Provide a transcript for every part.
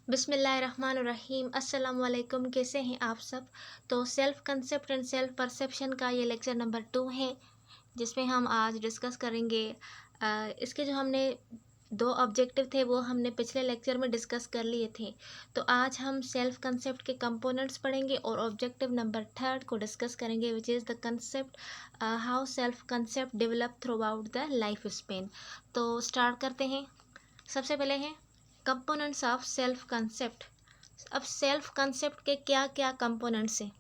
बिस्मिल्लाहिर्रहमानिर्रहीम। अस्सलाम वालेकुम। कैसे हैं आप सब। तो self concept and self perception का ये लेक्चर नंबर 2 है, जिसमें हम आज डिस्कस करेंगे इसके जो हमने 2 ऑब्जेक्टिव थे वो हमने पिछले लेक्चर में डिस्कस कर लिए थे। तो आज हम सेल्फ़ कंसेप्ट के कंपोनेंट्स पढ़ेंगे और ऑब्जेक्टिव नंबर 3 को डिस्कस करेंगे, which is the concept how self concept develop through out the life span. तो स्टार्ट करते हैं। सबसे पहले हैं कंपोनेंट्स ऑफ सेल्फ कंसेप्ट। अब सेल्फ कंसेप्ट के क्या क्या कंपोनेंट्स हैं।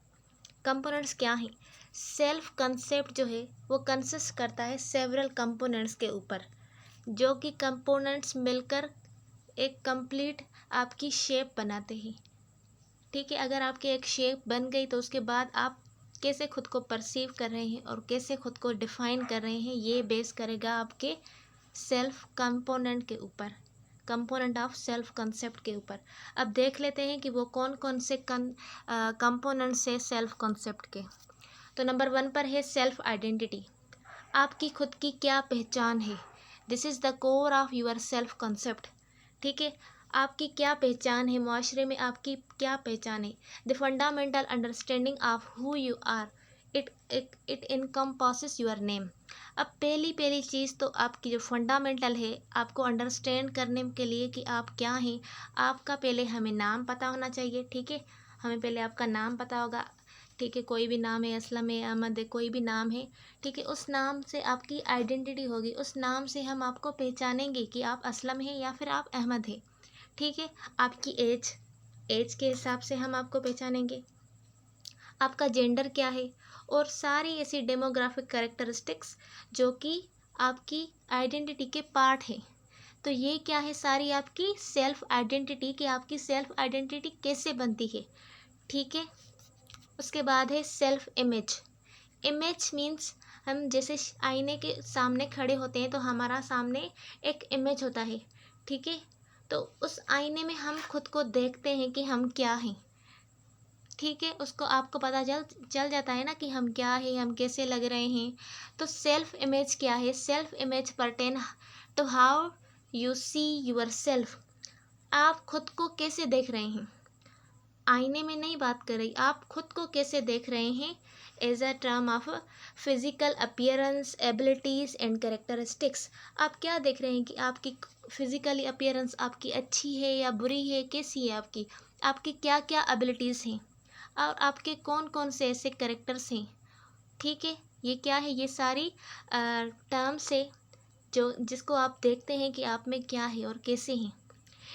कंपोनेंट्स क्या हैं। सेल्फ कंसेप्ट जो है वो कंसिस्ट करता है सेवरल कंपोनेंट्स के ऊपर, जो कि कंपोनेंट्स मिलकर एक कंप्लीट आपकी शेप बनाते हैं। ठीक है, अगर आपकी एक शेप बन गई तो उसके बाद आप कैसे खुद को परसीव कर रहे हैं और कैसे खुद को डिफाइन कर रहे हैं, ये बेस करेगा आपके सेल्फ कंपोनेंट के ऊपर, कंपोनेंट ऑफ सेल्फ कंसेप्ट के ऊपर। अब देख लेते हैं कि वो कौन कौन से कंपोनेंट्स है सेल्फ कंसेप्ट के। तो नंबर 1 पर है सेल्फ आइडेंटिटी। आपकी खुद की क्या पहचान है। This is the core of your self concept. ठीक है, आपकी क्या पहचान है, मुआशरे में आपकी क्या पहचान है। The fundamental understanding of who you are, it encompasses your name. अब पहली चीज़ तो आपकी जो फंडामेंटल है, आपको अंडरस्टैंड करने के लिए कि आप क्या हैं, आपका पहले हमें नाम पता होना चाहिए। ठीक है, हमें पहले आपका नाम पता होगा। ठीक है, कोई भी नाम है, असलम है, अहमद है, कोई भी नाम है। ठीक है, उस नाम से आपकी आइडेंटिटी होगी, उस नाम से हम आपको पहचानेंगे कि आप असलम हैं या फिर आप अहमद हैं। ठीक है, आपकी एज के हिसाब से हम आपको पहचानेंगे। आपका जेंडर क्या है, और सारी ऐसी डेमोग्राफिक कैरेक्टरिस्टिक्स जो कि आपकी आइडेंटिटी के पार्ट है। तो ये क्या है, सारी आपकी सेल्फ आइडेंटिटी, कि आपकी सेल्फ आइडेंटिटी कैसे बनती है। ठीक है, उसके बाद है सेल्फ इमेज। इमेज मीन्स हम जैसे आईने के सामने खड़े होते हैं तो हमारा सामने एक इमेज होता है। ठीक है, तो उस आईने में हम खुद को देखते हैं कि हम क्या हैं। ठीक है, उसको आपको पता चल जाता है ना कि हम क्या है, हम कैसे लग रहे हैं। तो सेल्फ इमेज क्या है। Self image pertain to how you see yourself. आप खुद को कैसे देख रहे हैं, आईने में नहीं बात कर रही, आप खुद को कैसे देख रहे हैं as a term of physical appearance, abilities and characteristics. आप क्या देख रहे हैं कि आपकी फिजिकली अपीयरेंस आपकी अच्छी है या बुरी है, कैसी है आपकी, आपकी क्या क्या एबिलिटीज़ हैं, और आपके कौन कौन से ऐसे कैरेक्टर्स हैं। ठीक है, ये क्या है, ये सारी टर्म्स है जो जिसको आप देखते हैं कि आप में क्या है और कैसे हैं।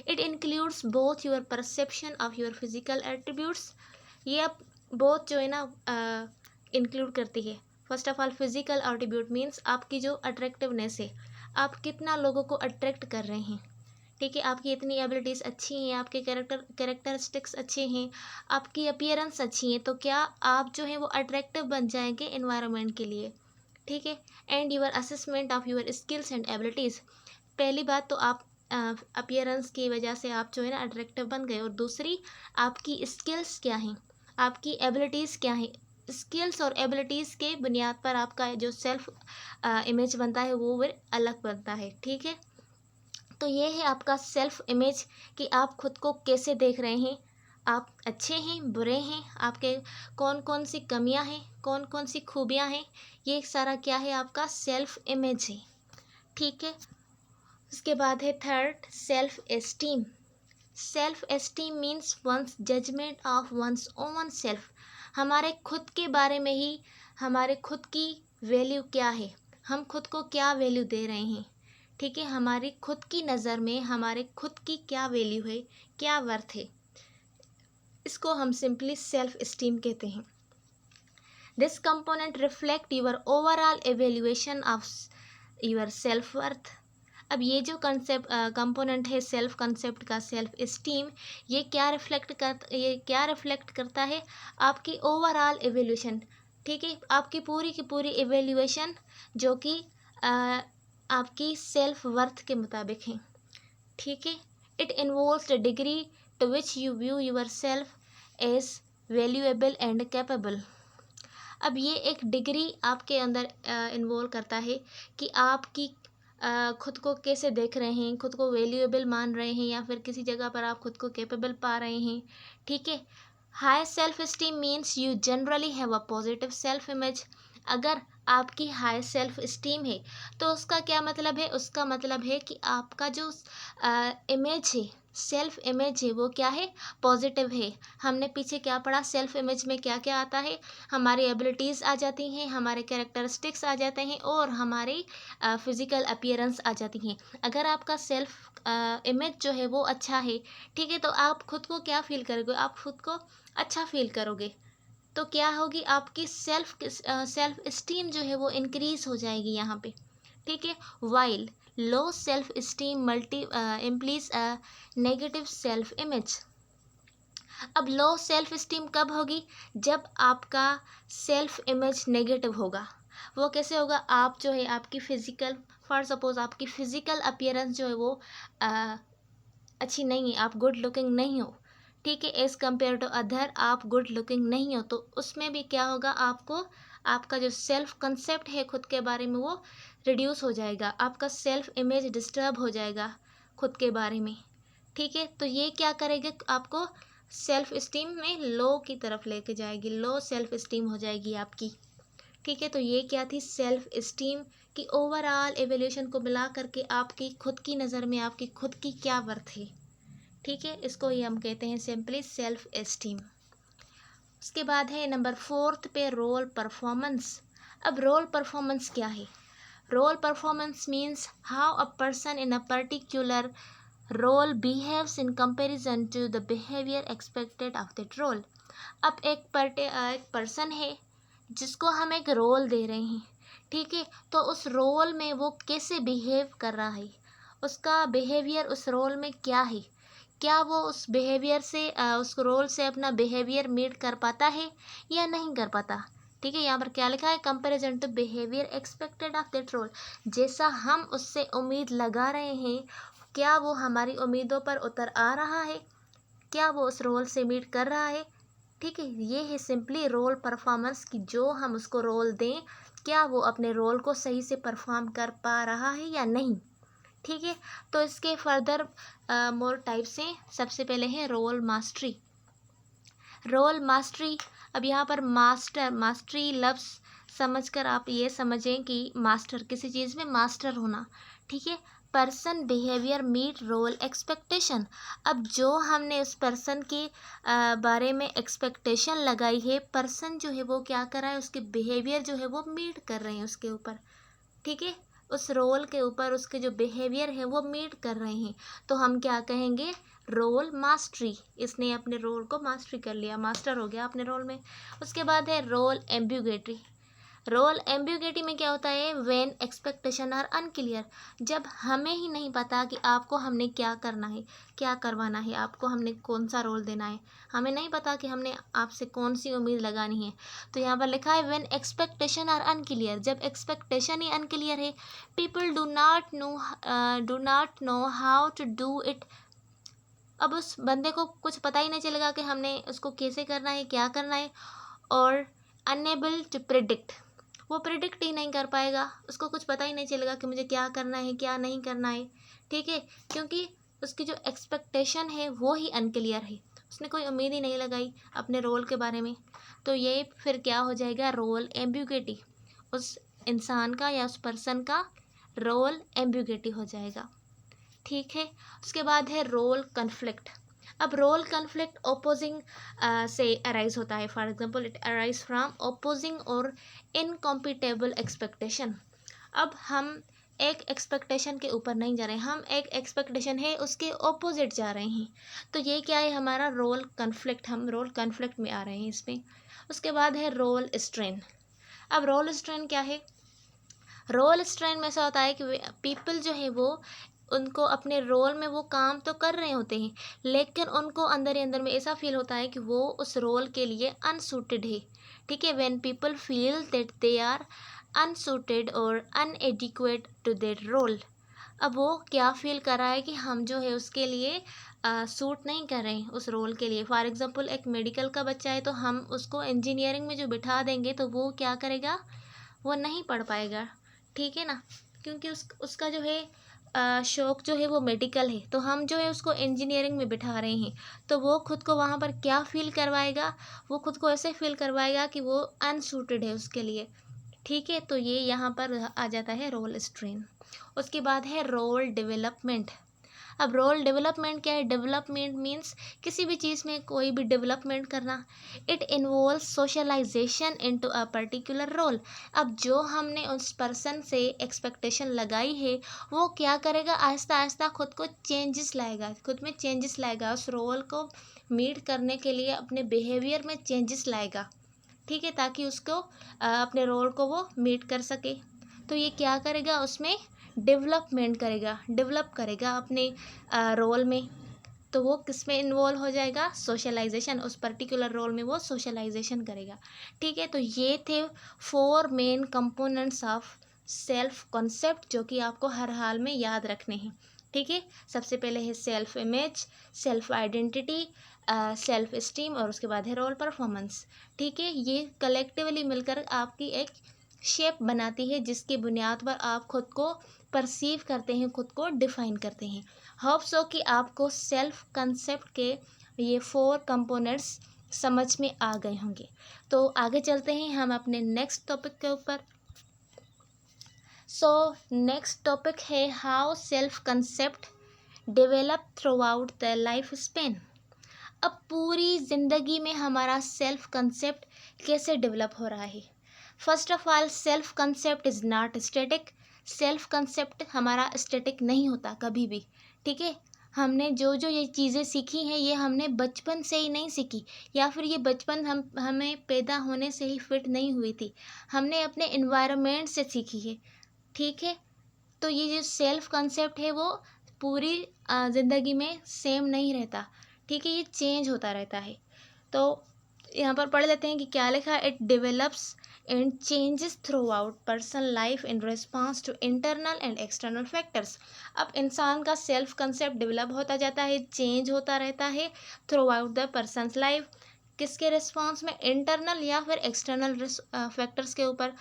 It includes both your perception of your physical attributes. ये अब बोथ जो है ना इंक्लूड करती है। First of all physical attribute means आपकी जो अट्रैक्टिवनेस है, आप कितना लोगों को अट्रैक्ट कर रहे हैं। ठीक है, आपकी इतनी एबिलिटीज़ अच्छी हैं, आपके कैरेक्टरिस्टिक्स अच्छे हैं, आपकी अपीयरेंस अच्छी है, तो क्या आप जो है वो अट्रैक्टिव बन जाएंगे एनवायरनमेंट के लिए। ठीक है, and your assessment of your skills and abilities. पहली बात तो आप अपीयरेंस की वजह से आप जो है ना अट्रैक्टिव बन गए, और दूसरी आपकी स्किल्स क्या हैं, आपकी एबिलिटीज़ क्या हैं। स्किल्स और एबिलिटीज़ के बुनियाद पर आपका जो सेल्फ इमेज बनता है वो फिर अलग बनता है। ठीक है, तो ये है आपका सेल्फ इमेज, कि आप खुद को कैसे देख रहे हैं, आप अच्छे हैं, बुरे हैं, आपके कौन कौन सी कमियां हैं, कौन कौन सी खूबियां हैं। ये सारा क्या है, आपका सेल्फ इमेज है। ठीक है, उसके बाद है third self esteem. Self esteem means one's judgement of one's own self. हमारे खुद के बारे में ही, हमारे खुद की वैल्यू क्या है, हम खुद को क्या वैल्यू दे रहे हैं। ठीक है, हमारी खुद की नज़र में हमारे खुद की क्या वैल्यू है, क्या वर्थ है, इसको हम सिंपली सेल्फ एस्टीम कहते हैं। This component reflect your overall evaluation of your self worth. अब ये जो कंपोनेंट है सेल्फ कंसेप्ट का, सेल्फ एस्टीम, ये क्या रिफ्लेक्ट करता है, आपकी ओवरऑल एवेल्यूशन। ठीक है, आपकी पूरी की पूरी एवेल्यूएशन जो कि आपकी सेल्फ वर्थ के मुताबिक है। ठीक है, it involves the degree to which you view yourself as valuable and capable. अब ये एक डिग्री आपके अंदर इन्वॉल्व करता है कि आपकी खुद को कैसे देख रहे हैं, खुद को वैल्यूएबल मान रहे हैं या फिर किसी जगह पर आप खुद को कैपेबल पा रहे हैं। ठीक है। High self esteem means you generally have a positive self image. अगर आपकी हाई सेल्फ इस्टीम है तो उसका क्या मतलब है, उसका मतलब है कि आपका जो इमेज है, सेल्फ इमेज है, वो क्या है, पॉजिटिव है। हमने पीछे क्या पढ़ा, सेल्फ इमेज में क्या क्या आता है, हमारी एबिलिटीज़ आ जाती हैं, हमारे कैरेक्टरिस्टिक्स आ जाते हैं और हमारी फिजिकल अपीयरेंस आ जाती हैं। अगर आपका सेल्फ इमेज जो है वो अच्छा है, ठीक है, तो आप खुद को क्या फील करोगे, आप खुद को अच्छा फील करोगे। तो क्या होगी, आपकी सेल्फ इस्टीम जो है वो इंक्रीज हो जाएगी यहाँ पे। ठीक है। While low self esteem multi implies a negative self image. अब लो सेल्फ इस्टीम कब होगी, जब आपका सेल्फ इमेज नेगेटिव होगा। वो कैसे होगा, आप जो है आपकी फिजिकल, फॉर सपोज आपकी फिजिकल अपीयरेंस जो है वो अच्छी नहीं है, आप गुड लुकिंग नहीं हो। ठीक है। एज़ कम्पेयर टू अदर आप गुड लुकिंग नहीं हो, तो उसमें भी क्या होगा, आपको आपका जो सेल्फ कंसेप्ट है खुद के बारे में वो रिड्यूस हो जाएगा, आपका सेल्फ इमेज डिस्टर्ब हो जाएगा खुद के बारे में। ठीक है। तो ये क्या करेगा, आपको सेल्फ इस्टीम में लो की तरफ लेके जाएगी, लो सेल्फ इस्टीम हो जाएगी आपकी। ठीक है। तो ये क्या थी, सेल्फ इस्टीम की ओवरऑल एवोल्यूशन को मिला करके आपकी खुद की नज़र में आपकी खुद की क्या वर्थ है। ठीक है। इसको ही हम कहते हैं सिंपली सेल्फ एस्टीम। उसके बाद है नंबर 4 पे रोल परफॉर्मेंस। अब रोल परफॉर्मेंस क्या है, role performance means how a person in a particular role behaves in comparison to the behaviour expected of that role. अब एक पर्सन है जिसको हम एक रोल दे रहे हैं, ठीक है, तो उस रोल में वो कैसे बिहेव कर रहा है, उसका बिहेवियर उस रोल में क्या है, क्या वो उस बिहेवियर से उस रोल से अपना बिहेवियर मीट कर पाता है या नहीं कर पाता। ठीक है। यहाँ पर क्या लिखा है, comparison to behaviour expected of that role. जैसा हम उससे उम्मीद लगा रहे हैं, क्या वो हमारी उम्मीदों पर उतर आ रहा है, क्या वो उस रोल से मीट कर रहा है। ठीक है। ये है सिंपली रोल परफॉर्मेंस की, जो हम उसको रोल दें क्या वो अपने रोल को सही से परफॉर्म कर पा रहा है या नहीं। ठीक है। तो इसके फर्दर मोर टाइप्स हैं। सबसे पहले है रोल मास्टरी। रोल मास्टरी, अब यहाँ पर मास्टरी लफ्ज़ समझकर आप ये समझें कि मास्टर, किसी चीज़ में मास्टर होना। ठीक है। Person behaviour meet role expectation. अब जो हमने उस पर्सन के बारे में एक्सपेक्टेशन लगाई है, पर्सन जो है वो क्या कर रहा है, उसके बिहेवियर जो है वो मीट कर रहे हैं उसके ऊपर। ठीक है। उस रोल के ऊपर उसके जो बिहेवियर है वो मीट कर रहे हैं, तो हम क्या कहेंगे, रोल मास्टरी। इसने अपने रोल को मास्टरी कर लिया, मास्टर हो गया अपने रोल में। उसके बाद है रोल एम्बिग्युइटी। रोल एम्बिग्युइटी में क्या होता है, व्हेन एक्सपेक्टेशन आर अनक्लियर। जब हमें ही नहीं पता कि आपको हमने क्या करना है, क्या करवाना है, आपको हमने कौन सा रोल देना है, हमें नहीं पता कि हमने आपसे कौन सी उम्मीद लगानी है। तो यहाँ पर लिखा है व्हेन एक्सपेक्टेशन आर अनक्लियर, जब एक्सपेक्टेशन ही अनक्लियर है, people do not know how to do it. अब उस बंदे को कुछ पता ही नहीं चलेगा कि हमने उसको कैसे करना है, क्या करना है। और अनएबल टू प्रिडिक्ट, वो प्रिडिक्ट ही नहीं कर पाएगा, उसको कुछ पता ही नहीं चलेगा कि मुझे क्या करना है, क्या नहीं करना है। ठीक है। क्योंकि उसकी जो एक्सपेक्टेशन है वो ही अनक्लियर है, उसने कोई उम्मीद ही नहीं लगाई अपने रोल के बारे में। तो ये फिर क्या हो जाएगा, रोल एम्बिग्युइटी। उस इंसान का या उस पर्सन का रोल एम्बिग्युइटी हो जाएगा। ठीक है। उसके बाद है रोल कन्फ्लिक्ट। अब रोल कन्फ्लिक्ट ओपोजिंग से अराइज होता है। For example it arise from opposing और इनकॉम्पिटेबल एक्सपेक्टेशन। अब हम एक एक्सपेक्टेशन के ऊपर नहीं जा रहे हैं, हम एक एक्सपेक्टेशन है उसके ऑपोजिट जा रहे हैं, तो ये क्या है, हमारा रोल कन्फ्लिक्ट, हम रोल कन्फ्लिक्ट में आ रहे हैं इसमें। उसके बाद है रोल स्ट्रेन। अब रोल स्ट्रेन क्या है, रोल स्ट्रेन में ऐसा होता है कि पीपल जो है वो उनको अपने रोल में वो काम तो कर रहे होते हैं, लेकिन उनको अंदर ही अंदर में ऐसा फील होता है कि वो उस रोल के लिए अनसूटेड है। ठीक है। When people feel that they are unsuited और अनएडिक्वेट टू देयर रोल। अब वो क्या फील कर रहा है कि हम जो है उसके लिए सूट नहीं कर रहे हैं उस रोल के लिए। फॉर एग्जांपल एक मेडिकल का बच्चा है, तो हम उसको इंजीनियरिंग में जो बिठा देंगे तो वो क्या करेगा, वो नहीं पढ़ पाएगा। ठीक है ना, क्योंकि उसका जो है शौक जो है वो मेडिकल है, तो हम जो है उसको इंजीनियरिंग में बिठा रहे हैं, तो वो खुद को वहाँ पर क्या फील करवाएगा, वो खुद को ऐसे फील करवाएगा कि वो अनसूटेड है उसके लिए। ठीक है, तो ये यहाँ पर आ जाता है रोल स्ट्रेन। उसके बाद है रोल डेवलपमेंट। अब रोल डेवलपमेंट क्या है? डेवलपमेंट मीन्स किसी भी चीज़ में कोई भी डेवलपमेंट करना। It involve socialization into a particular role. अब जो हमने उस पर्सन से एक्सपेक्टेशन लगाई है, वो क्या करेगा, आहिस्ता आहिस्ता खुद को चेंजेस लाएगा, खुद में चेंजेस लाएगा, उस रोल को मीट करने के लिए अपने बिहेवियर में चेंजेस लाएगा। ठीक है, ताकि उसको अपने रोल को वो मीट कर सके। तो ये क्या करेगा, उसमें डेवलपमेंट करेगा, डेवलप करेगा अपने रोल में। तो वो किस में इन्वॉल्व हो जाएगा? सोशलाइजेशन, उस पर्टिकुलर रोल में वो सोशलाइजेशन करेगा। ठीक है, तो ये थे 4 main components of self concept, जो कि आपको हर हाल में याद रखने हैं। ठीक है, सबसे पहले है self image, self identity, self esteem, और उसके बाद है रोल परफॉर्मेंस। ठीक है, ये कलेक्टिवली मिलकर आपकी एक शेप बनाती है, जिसकी बुनियाद पर आप खुद को परसीव करते हैं, खुद को डिफाइन करते हैं। होप सो कि आपको सेल्फ कंसेप्ट के ये 4 कंपोनेंट्स समझ में आ गए होंगे। तो आगे चलते हैं हम अपने नेक्स्ट टॉपिक के ऊपर। सो नेक्स्ट टॉपिक है how self concept develop through out the life span. अब पूरी ज़िंदगी में हमारा सेल्फ कंसेप्ट कैसे डेवलप हो रहा है? First of all, self concept is not static. Self concept हमारा स्टैटिक नहीं होता कभी भी। ठीक है, हमने जो जो ये चीज़ें सीखी हैं, ये हमने बचपन से ही नहीं सीखी, या फिर ये बचपन हमें पैदा होने से ही फिट नहीं हुई थी, हमने अपने इन्वायरमेंट से सीखी है। ठीक है, तो ये जो सेल्फ कंसेप्ट है वो पूरी ज़िंदगी में सेम नहीं रहता। ठीक है, ये चेंज होता रहता है। तो यहाँ पर पढ़ लेते हैं कि क्या लिखा है। It develops and changes throughout person life in response to internal and external factors. अब इंसान का सेल्फ कंसेप्ट डेवलप होता जाता है, चेंज होता रहता है through out the persons life. किसके रिस्पॉन्स में? इंटरनल या फिर एक्सटर्नल फैक्टर्स के ऊपर।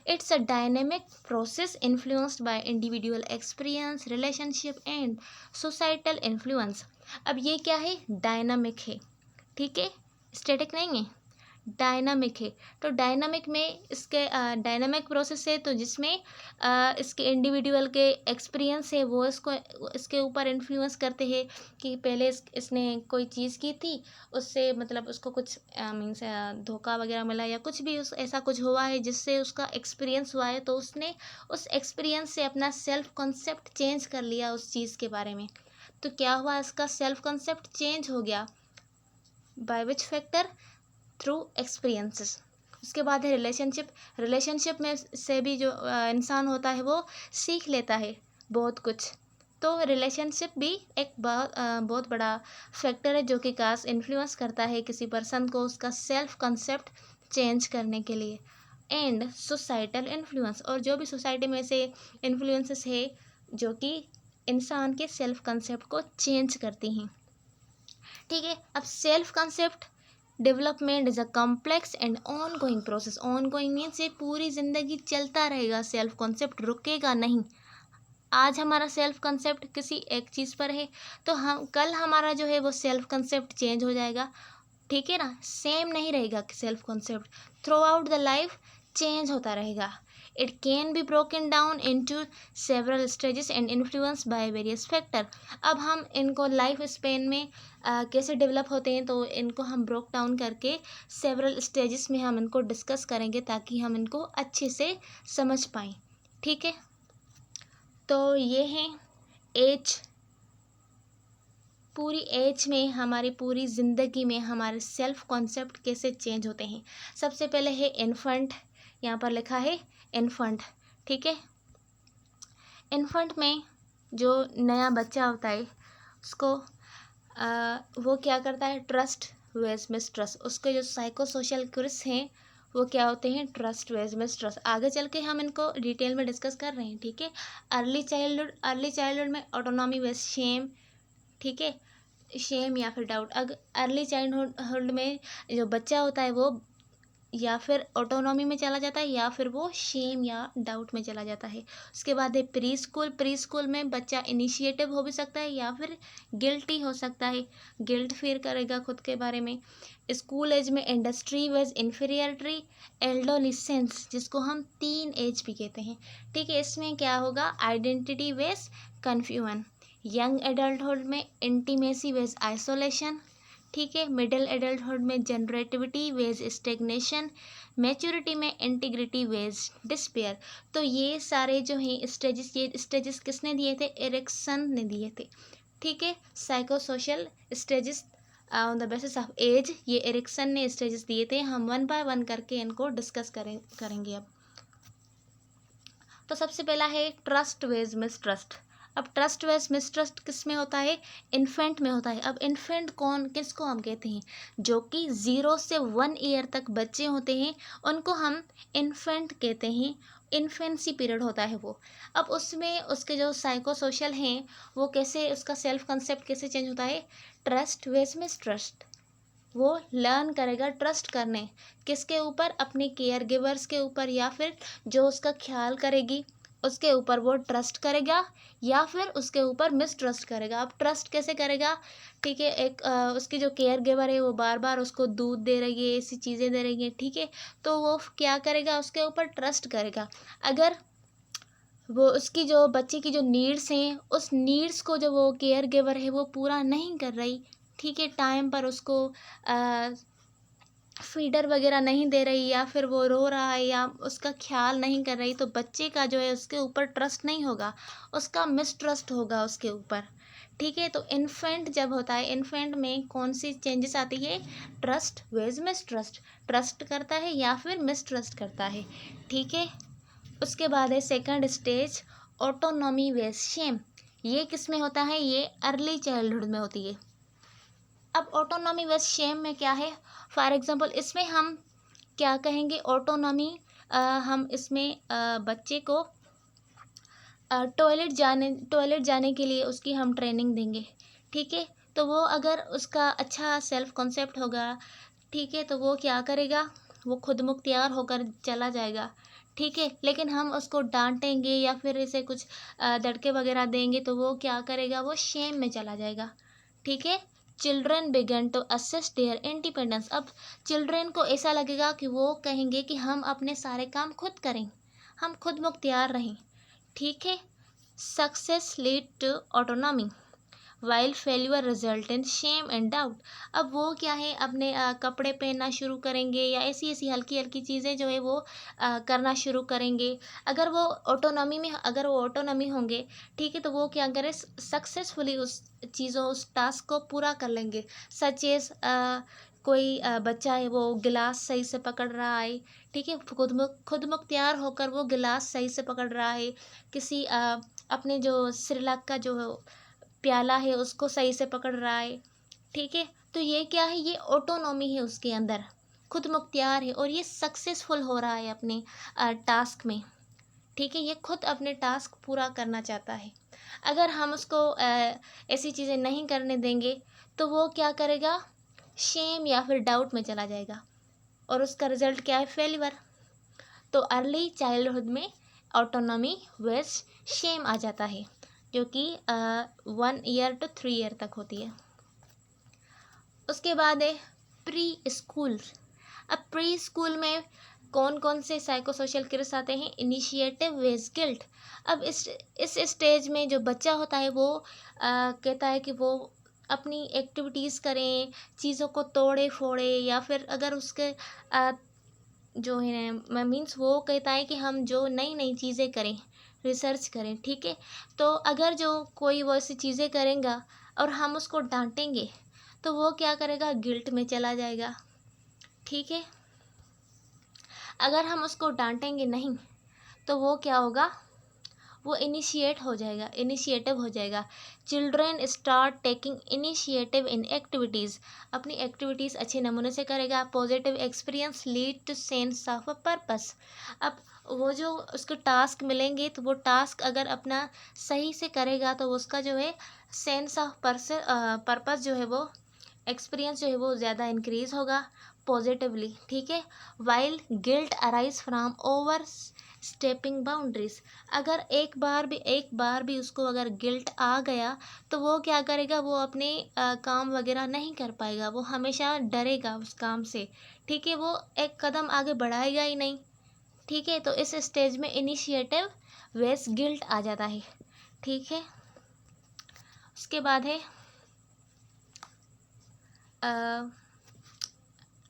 It's a dynamic process influenced by individual experience, relationship and societal influence. अब ये क्या है? डायनामिक है। ठीक है, स्टैटिक नहीं है, डायनामिक है। तो डायनामिक में इसके डायनामिक प्रोसेस है, तो जिसमें इसके इंडिविजुअल के एक्सपीरियंस है, वो इसके ऊपर इन्फ्लुएंस करते हैं कि पहले इसने कोई चीज़ की थी, उससे मतलब उसको कुछ मीन्स धोखा वगैरह मिला, या कुछ भी ऐसा कुछ हुआ है जिससे उसका एक्सपीरियंस हुआ है, तो उसने उस एक्सपीरियंस से अपना सेल्फ कॉन्सेप्ट चेंज कर लिया उस चीज़ के बारे में। तो क्या हुआ? इसका सेल्फ कॉन्सेप्ट चेंज हो गया। By which factor? Through experiences. उसके बाद है रिलेशनशिप। रिलेशनशिप में से भी जो इंसान होता है वो सीख लेता है बहुत कुछ। तो रिलेशनशिप भी एक बहुत बड़ा फैक्टर है, जो कि खास इन्फ्लुएंस करता है किसी पर्सन को उसका सेल्फ कंसेप्ट चेंज करने के लिए। एंड सोसाइटल इन्फ्लुएंस, और जो भी सोसाइटी में से इन्फ्लुएंसेस है जो कि इंसान के सेल्फ कंसेप्ट को चेंज करती हैं। ठीक है, अब self concept development is a complex and on going process. On going means ये पूरी ज़िंदगी चलता रहेगा, सेल्फ कॉन्सेप्ट रुकेगा नहीं। आज हमारा सेल्फ कंसेप्ट किसी एक चीज़ पर है, तो हम कल हमारा जो है वो सेल्फ कंसेप्ट चेंज हो जाएगा। ठीक है ना, सेम नहीं रहेगा self concept, through out the life change होता रहेगा। It can be broken down into several stages and influence by various factor. अब हम इनको लाइफ स्पेन में कैसे डेवलप होते हैं, तो इनको हम ब्रोक डाउन करके सेवरल स्टेजेस में हम इनको डिस्कस करेंगे, ताकि हम इनको अच्छे से समझ पाएँ। ठीक है, तो ये हैं एज। पूरी एज में, हमारी पूरी ज़िंदगी में हमारे सेल्फ कॉन्सेप्ट कैसे चेंज होते हैं। सबसे पहले है इन्फेंट, यहाँ पर लिखा है इन्फेंट। ठीक है, इन्फेंट में जो नया बच्चा होता है उसको वो क्या करता है? Trust versus mistrust. उसके जो साइको सोशल क्यूज हैं वो क्या होते हैं? Trust versus mistrust. आगे चल के हम इनको डिटेल में डिस्कस कर रहे हैं। ठीक है, अर्ली चाइल्डहुड में ऑटोनॉमी वेज शेम। ठीक है, शेम या फिर डाउट। अगर अर्ली चाइल्डहुड में जो बच्चा होता है वो या फिर ऑटोनॉमी में चला जाता है, या फिर वो शेम या डाउट में चला जाता है। उसके बाद है प्री स्कूल। प्री स्कूल में बच्चा इनिशिएटिव हो भी सकता है या फिर गिल्टी हो सकता है, गिल्ट फील करेगा खुद के बारे में। स्कूल एज में इंडस्ट्री वेज इन्फीरियरिटी, एल्डोलिसेंस जिसको हम टीन एज भी कहते हैं, ठीक है। इसमें क्या होगा, identity versus confusion. Young adulthood में इंटीमेसी वेज आइसोलेशन, ठीक है। मिडिल एडल्टहुड में जनरेटिविटी वेज स्टेग्नेशन, मैच्योरिटी में इंटीग्रिटी वेज डिस्पेयर। तो ये सारे जो हैं स्टेजेस, ये स्टेजेस किसने दिए थे, एरिक्सन ने दिए थे, ठीक है। Psychosocial stages on the basis of age, ये एरिक्सन ने स्टेजेस दिए थे। हम वन बाय वन करके इनको डिस्कस करेंगे अब। तो सबसे पहला है ट्रस्ट वेज मिसट्रस्ट। अब ट्रस्ट वेज मिसट्रस्ट किस में होता है, इन्फेंट में होता है। अब इन्फेंट कौन, किसको हम कहते हैं, जो कि 0 से 1 ईयर तक बच्चे होते हैं, उनको हम इन्फेंट कहते हैं। इन्फेंसी पीरियड होता है वो। अब उसमें उसके जो साइको सोशल हैं वो कैसे, उसका सेल्फ कंसेप्ट कैसे चेंज होता है, ट्रस्ट वेज मिसट्रस्ट। वो लर्न करेगा ट्रस्ट करने, किसके ऊपर, अपने केयर गिवर्स के ऊपर, या फिर जो उसका ख्याल करेगी उसके ऊपर वो ट्रस्ट करेगा, या फिर उसके ऊपर मिसट्रस्ट करेगा। अब ट्रस्ट कैसे करेगा, ठीक है। एक उसकी जो केयर गिवर है वो बार बार उसको दूध दे रही है, ऐसी चीज़ें दे रही है, ठीक है। तो वो क्या करेगा, उसके ऊपर ट्रस्ट करेगा। अगर वो उसकी जो बच्चे की जो नीड्स हैं, उस नीड्स को जो वो केयर गिवर है वो पूरा नहीं कर रही, ठीक है, टाइम पर उसको फीडर वगैरह नहीं दे रही, या फिर वो रो रहा है या उसका ख्याल नहीं कर रही, तो बच्चे का जो है उसके ऊपर ट्रस्ट नहीं होगा, उसका मिसट्रस्ट होगा उसके ऊपर, ठीक है। तो इन्फेंट जब होता है, इन्फेंट में कौन सी चेंजेस आती है, ट्रस्ट वेज मिसट्रस्ट, ट्रस्ट करता है या फिर मिसट्रस्ट करता है, ठीक है। उसके बाद है second stage, autonomy versus shame. ये किस में होता है, ये अर्ली चाइल्डहुड में होती है। अब ऑटोनॉमी वेज शेम में क्या है, फॉर एग्जांपल इसमें हम क्या कहेंगे, ऑटोनॉमी हम इसमें बच्चे को टॉयलेट जाने के लिए उसकी हम ट्रेनिंग देंगे, ठीक है। तो वो अगर उसका अच्छा सेल्फ कॉन्सेप्ट होगा, ठीक है, तो वो क्या करेगा, वो खुद मुख्तियार होकर चला जाएगा, ठीक है। लेकिन हम उसको डांटेंगे या फिर इसे कुछ दड़के वगैरह देंगे तो वो क्या करेगा, वो शेम में चला जाएगा, ठीक है। Children began to assess their independence. अब चिल्ड्रेन को ऐसा लगेगा कि वो कहेंगे कि हम अपने सारे काम खुद करें, हम खुद मुख्तियार रहें, ठीक है। Success lead to autonomy while failure result in shame and doubt. अब वो क्या है, अपने कपड़े पहनना शुरू करेंगे या ऐसी ऐसी हल्की हल्की चीज़ें जो है वो करना शुरू करेंगे। अगर वो ऑटोनॉमी में, अगर वो ऑटोनॉमी होंगे, ठीक है, तो वो क्या करें, सक्सेसफुली उस चीज़ों, उस टास्क को पूरा कर लेंगे। सच एज कोई बच्चा है वो गिलास सही से पकड़ रहा है, ठीक है, खुद मुख्तियार होकर वो गिलास सही से पकड़ रहा है, किसी अपने जो सिरलाक का जो प्याला है उसको सही से पकड़ रहा है, ठीक है। तो ये क्या है, ये ऑटोनॉमी है उसके अंदर, खुद मुख्तियार है और ये सक्सेसफुल हो रहा है अपने टास्क में, ठीक है। ये खुद अपने टास्क पूरा करना चाहता है। अगर हम उसको ऐसी चीज़ें नहीं करने देंगे तो वो क्या करेगा, शेम या फिर डाउट में चला जाएगा और उसका रिजल्ट क्या है, फेलिवर। तो अर्ली चाइल्डहुड में ऑटोनॉमी वेज शेम आ जाता है, जो कि 1 ईयर टू 3 ईयर तक होती है। उसके बाद है प्री स्कूल। अब प्री स्कूल में कौन कौन से साइकोसोशल क्रिस आते हैं, इनिशिएटिव वेज गिल्ट। अब इस स्टेज में जो बच्चा होता है वो कहता है कि वो अपनी एक्टिविटीज़ करें, चीज़ों को तोड़े फोड़े, या फिर अगर उसके जो है मीन्स वो कहता है कि हम जो नई नई चीज़ें करें, रिसर्च करें, ठीक है। तो अगर जो कोई वो ऐसी चीज़ें करेगा और हम उसको डांटेंगे तो वो क्या करेगा, गिल्ट में चला जाएगा, ठीक है। अगर हम उसको डांटेंगे नहीं तो वो क्या होगा, वो इनिशिएटिव हो जाएगा। Children start taking initiative in activities, अपनी एक्टिविटीज़ अच्छे नमूने से करेगा। Positive experience lead to sense of a purpose. अब वो जो उसको टास्क मिलेंगे तो वो टास्क अगर अपना सही से करेगा तो उसका जो है सेंस ऑफ पर्पस जो है वो एक्सपीरियंस जो है वो ज़्यादा इंक्रीज होगा पॉजिटिवली, ठीक है। While guilt arise from over stepping boundaries, अगर एक बार भी उसको अगर गिल्ट आ गया तो वो क्या करेगा, वो अपने काम वगैरह नहीं कर पाएगा, वो हमेशा डरेगा उस काम से, ठीक है, वो एक कदम आगे बढ़ाएगा ही नहीं, ठीक है। तो इस स्टेज में इनिशिएटिव वेस गिल्ट आ जाता है, ठीक है। उसके बाद है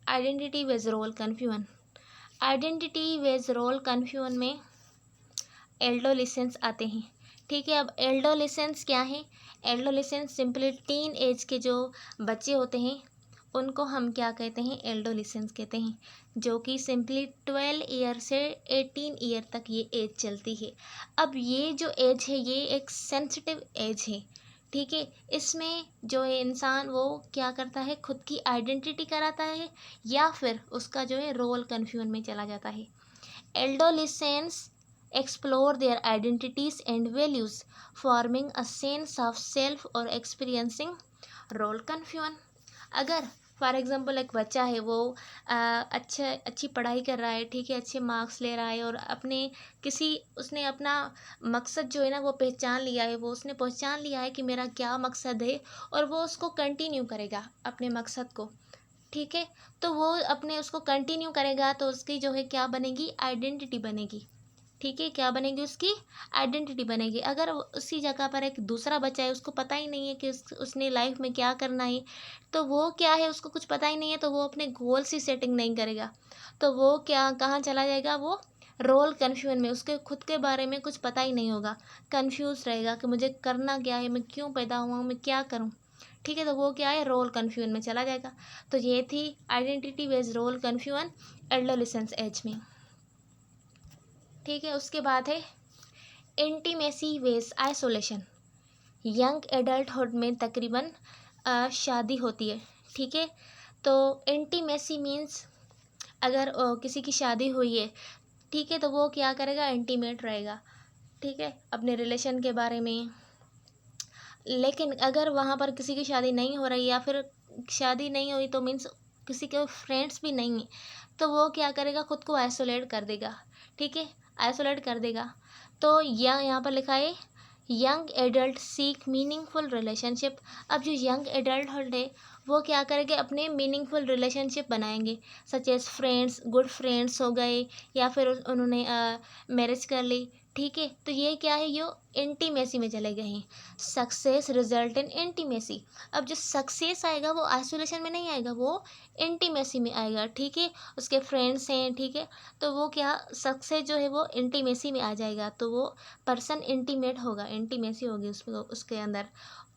identity versus role confusion. Identity versus role confusion में एल्डोलिसेंस आते हैं, ठीक है। अब एल्डोलिसेंस क्या है? एल्डोलिसेंस सिंपली टीन एज के जो बच्चे होते हैं उनको हम क्या कहते हैं? एल्डोलिसेंस कहते हैं, जो कि सिंपली 12 ईयर से 18 ईयर तक ये एज चलती है। अब ये जो एज है ये एक सेंसिटिव एज है, ठीक है। इसमें जो है इंसान वो क्या करता है, खुद की आइडेंटिटी कराता है या फिर उसका जो है रोल कन्फ्यूजन में चला जाता है। एल्डोलिसेंस explore their identities and values, forming a sense of self और experiencing role confusion। अगर फॉर एग्जांपल एक बच्चा है, वो अच्छी पढ़ाई कर रहा है, ठीक है, अच्छे मार्क्स ले रहा है और उसने अपना मकसद जो है ना वो पहचान लिया है, वो उसने पहचान लिया है कि मेरा क्या मकसद है और वो उसको कंटिन्यू करेगा अपने मकसद को, ठीक है। तो वो अपने उसको कंटिन्यू करेगा तो उसकी जो है क्या बनेगी? आइडेंटिटी बनेगी, ठीक है। क्या बनेगी? उसकी आइडेंटिटी बनेगी। अगर उसी जगह पर एक दूसरा बच्चा है, उसको पता ही नहीं है कि उसने लाइफ में क्या करना है, तो वो क्या है, उसको कुछ पता ही नहीं है, तो वो अपने गोल्स ही सेटिंग नहीं करेगा, तो वो क्या कहाँ चला जाएगा? वो रोल कन्फ्यूजन में, उसके खुद के बारे में कुछ पता ही नहीं होगा, कन्फ्यूज रहेगा कि मुझे करना क्या है, मैं क्यों पैदा हुआ हूँ, मैं क्या करूँ, ठीक है। तो वो क्या है? रोल कन्फ्यूजन में चला जाएगा। तो ये थी identity based role confusion adolescence age में, ठीक है। उसके बाद है intimacy versus isolation. Young adulthood में तकरीबन शादी होती है, ठीक है। तो इंटीमेसी मीन्स अगर किसी की शादी हुई है, ठीक है, तो वो क्या करेगा? इंटीमेट रहेगा, ठीक है, अपने रिलेशन के बारे में। लेकिन अगर वहाँ पर किसी की शादी नहीं हो रही या फिर शादी नहीं हुई तो मीन्स किसी के फ्रेंड्स भी नहीं है, तो वो क्या करेगा? खुद को आइसोलेट कर देगा, ठीक है, आइसोलेट कर देगा। तो यहाँ पर लिखा है young adult seek meaningful relationship. अब जो यंग एडल्टहुड है वो क्या करेंगे? अपने मीनिंगफुल रिलेशनशिप बनाएंगे, such as friends, good friends हो गए या फिर उन्होंने मैरिज कर ली, ठीक है। तो ये क्या है? ये इंटीमेसी में चले गए हैं। Success result in intimacy. अब जो सक्सेस आएगा वो आइसोलेशन में नहीं आएगा, वो इंटीमेसी में आएगा, ठीक है। उसके फ्रेंड्स हैं, ठीक है, तो वो क्या सक्सेस जो है वो इंटीमेसी में आ जाएगा, तो वो पर्सन इंटीमेट होगा, इंटीमेसी होगी उसमें, उसके अंदर।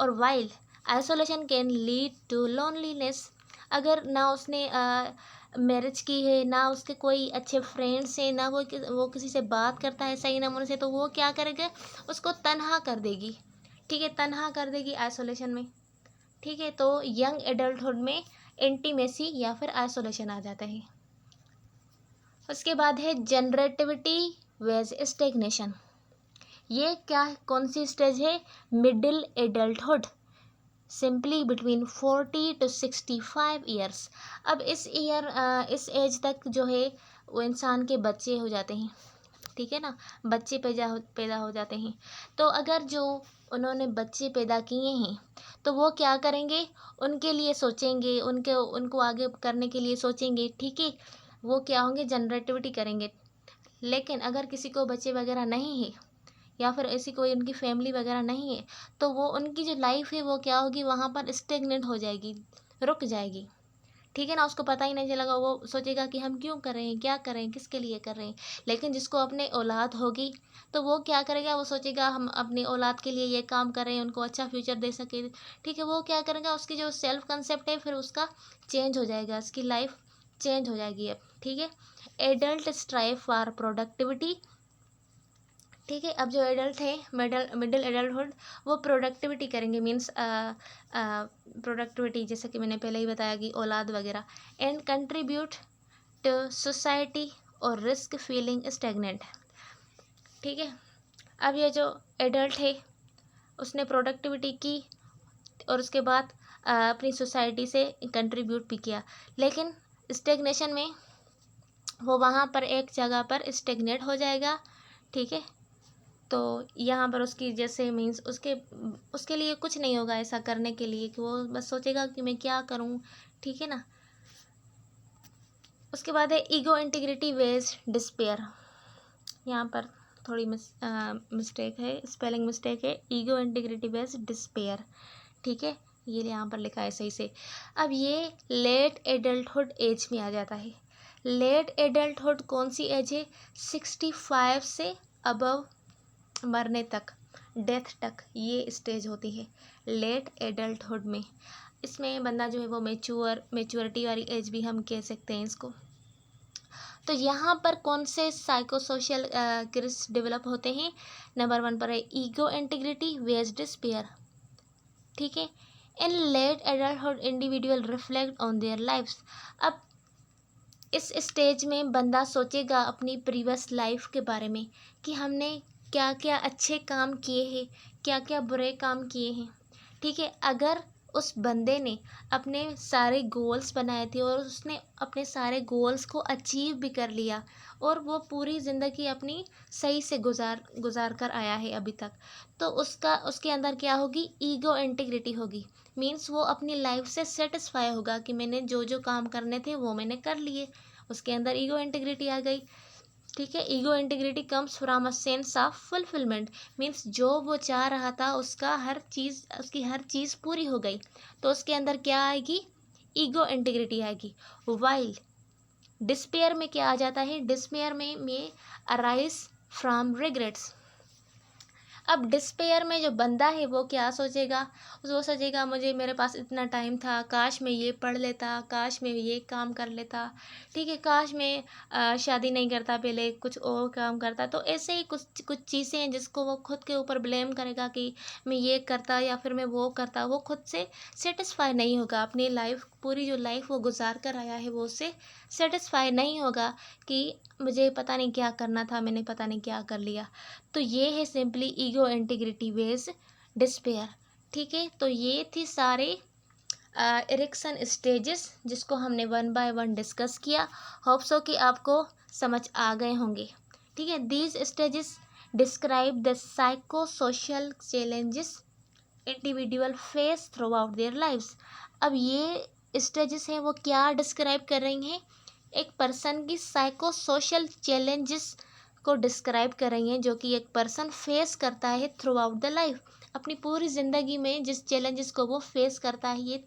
और while isolation can lead to loneliness. अगर ना उसने मैरिज की है, ना उसके कोई अच्छे फ्रेंड्स हैं, ना वो किसी से बात करता है सही नमूने से, तो वो क्या करेगा? उसको तन्हा कर देगी, ठीक है, तन्हा कर देगी आइसोलेशन में, ठीक है। तो यंग एडल्टहुड में इंटीमेसी या फिर आइसोलेशन आ जाता है। उसके बाद है जनरेटिविटी वेज स्टेग्नेशन। ये क्या है? कौन सी स्टेज है? Middle adulthood, simply between 40 to 65 years. अब इस एज तक जो है वो इंसान के बच्चे हो जाते हैं, ठीक है ना, बच्चे पैदा हो जाते हैं। तो अगर जो उन्होंने बच्चे पैदा किए हैं तो वो क्या करेंगे? उनके लिए सोचेंगे, उनको आगे करने के लिए सोचेंगे, ठीक है, वो क्या होंगे? जनरेटिविटी करेंगे। लेकिन अगर किसी को बच्चे वगैरह नहीं है या फिर ऐसी कोई उनकी फैमिली वगैरह नहीं है, तो वो उनकी जो लाइफ है वो क्या होगी? वहाँ पर स्टेगनेंट हो जाएगी, रुक जाएगी, ठीक है ना। उसको पता ही नहीं चलेगा, वो सोचेगा कि हम क्यों कर रहे हैं, क्या कर रहे हैं, किसके लिए कर रहे हैं। लेकिन जिसको अपने औलाद होगी तो वो क्या करेगा? वो सोचेगा हम अपनी औलाद के लिए ये काम कर रहे हैं, उनको अच्छा फ्यूचर दे सके, ठीक है। वो क्या करेगा? उसकी जो सेल्फ कंसेप्ट है फिर उसका चेंज हो जाएगा, उसकी लाइफ चेंज हो जाएगी अब, ठीक है। एडल्ट स्ट्राइव फॉर प्रोडक्टिविटी, ठीक है। अब जो एडल्ट है मिडिल एडल्टहुड, वो प्रोडक्टिविटी करेंगे, मीन्स प्रोडक्टिविटी जैसे कि मैंने पहले ही बताया कि औलाद वगैरह, एंड कंट्रीब्यूट टू सोसाइटी और रिस्क फीलिंग स्टेगनेंट, ठीक है। अब ये जो एडल्ट है उसने प्रोडक्टिविटी की और उसके बाद अपनी सोसाइटी से कंट्रीब्यूट भी किया, लेकिन स्टेग्नेशन में वो वहाँ पर एक जगह पर स्टेग्नेट हो जाएगा। ठीक है, तो यहाँ पर उसकी जैसे मीन्स उसके लिए कुछ नहीं होगा ऐसा करने के लिए कि वो बस सोचेगा कि मैं क्या करूँ। ठीक है ना। उसके बाद है ईगो इंटीग्रिटी वेज डिस्पेयर। यहाँ पर थोड़ी मिस्टेक है, स्पेलिंग मिस्टेक है, ईगो इंटीग्रिटी वेज डिस्पेयर। ठीक है, ये यहाँ पर लिखा है सही से। अब ये लेट एडल्टहुड एज में आ जाता है। लेट एडल्टहुड कौन सी एज है? 65 से अबव मरने तक, डेथ तक ये स्टेज होती है लेट एडल्टहुड में। इसमें बंदा जो है वो मेच्योरिटी वाली एज भी हम कह सकते हैं इसको। तो यहाँ पर कौन से साइकोसोशल क्रिस डेवलप होते हैं? नंबर 1 पर है ईगो इंटीग्रिटी वेज डिस्पेयर। ठीक है, in late adulthood individual reflect on their lifes. अब इस स्टेज में बंदा सोचेगा अपनी प्रीवियस लाइफ के बारे में कि हमने क्या क्या अच्छे काम किए हैं, क्या क्या बुरे काम किए हैं। ठीक है, अगर उस बंदे ने अपने सारे गोल्स बनाए थे और उसने अपने सारे गोल्स को अचीव भी कर लिया और वो पूरी ज़िंदगी अपनी सही से गुजार कर आया है अभी तक, तो उसके अंदर क्या होगी? ईगो इंटीग्रिटी होगी। मीन्स वो अपनी लाइफ से सेटिस्फाई होगा कि मैंने जो जो काम करने थे वो मैंने कर लिए। उसके अंदर ईगो इंटीग्रिटी आ गई। ठीक है, ego integrity comes from a sense of fulfilment. Means जो वो चाह रहा था उसकी हर चीज़ पूरी हो गई, तो उसके अंदर क्या आएगी? ईगो इंटीग्रिटी आएगी। वाइल डिस्पेयर में क्या आ जाता है? डिस्पेयर में अराइज फ्रॉम रिग्रेट्स। अब डिस्पेयर में जो बंदा है वो क्या सोचेगा? वो सोचेगा मुझे मेरे पास इतना टाइम था, काश मैं ये पढ़ लेता, काश मैं ये काम कर लेता। ठीक है, काश मैं शादी नहीं करता, पहले कुछ और काम करता। तो ऐसे ही कुछ कुछ चीज़ें हैं जिसको वो खुद के ऊपर ब्लेम करेगा कि मैं ये करता या फिर मैं वो करता। वो खुद से सेटिस्फाई नहीं होगा, अपनी लाइफ पूरी जो लाइफ वो गुजार कर आया है वो उससे सेटिस्फाई नहीं होगा कि मुझे पता नहीं क्या करना था, मैंने पता नहीं क्या कर लिया। तो ये है simply ego integrity versus despair. ठीक है, तो ये थी सारे एरिक्सन स्टेजेस जिसको हमने 1 बाय 1 डिस्कस किया। होप सो कि आपको समझ आ गए होंगे। ठीक है, these stages describe the psycho social challenges individual face throughout their lifes. अब ये स्टेजेस हैं वो क्या डिस्क्राइब कर रही हैं? एक पर्सन की साइको सोशल चैलेंजेस को डिस्क्राइब कर रही हैं जो कि एक पर्सन फेस करता है थ्रू आउट द लाइफ। अपनी पूरी ज़िंदगी में जिस चैलेंजेस को वो फेस करता है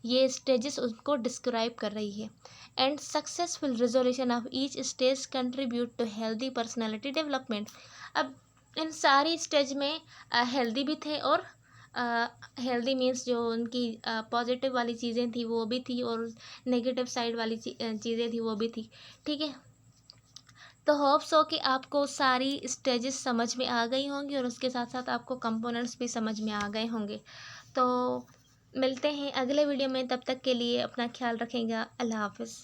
ये स्टेजेस उसको डिस्क्राइब कर रही है। And successful resolution of each stage contribute to healthy personality development. अब इन सारी स्टेज में हेल्दी भी थे और हेल्दी मीन्स जो उनकी पॉजिटिव वाली चीज़ें थी वो भी थी और नेगेटिव साइड वाली चीज़ें थी वो भी थी। ठीक है, तो होप सो कि आपको सारी स्टेजेस समझ में आ गई होंगी और उसके साथ साथ आपको कंपोनेंट्स भी समझ में आ गए होंगे। तो मिलते हैं अगले वीडियो में, तब तक के लिए अपना ख्याल रखेगा। अल्लाह हाफिज़।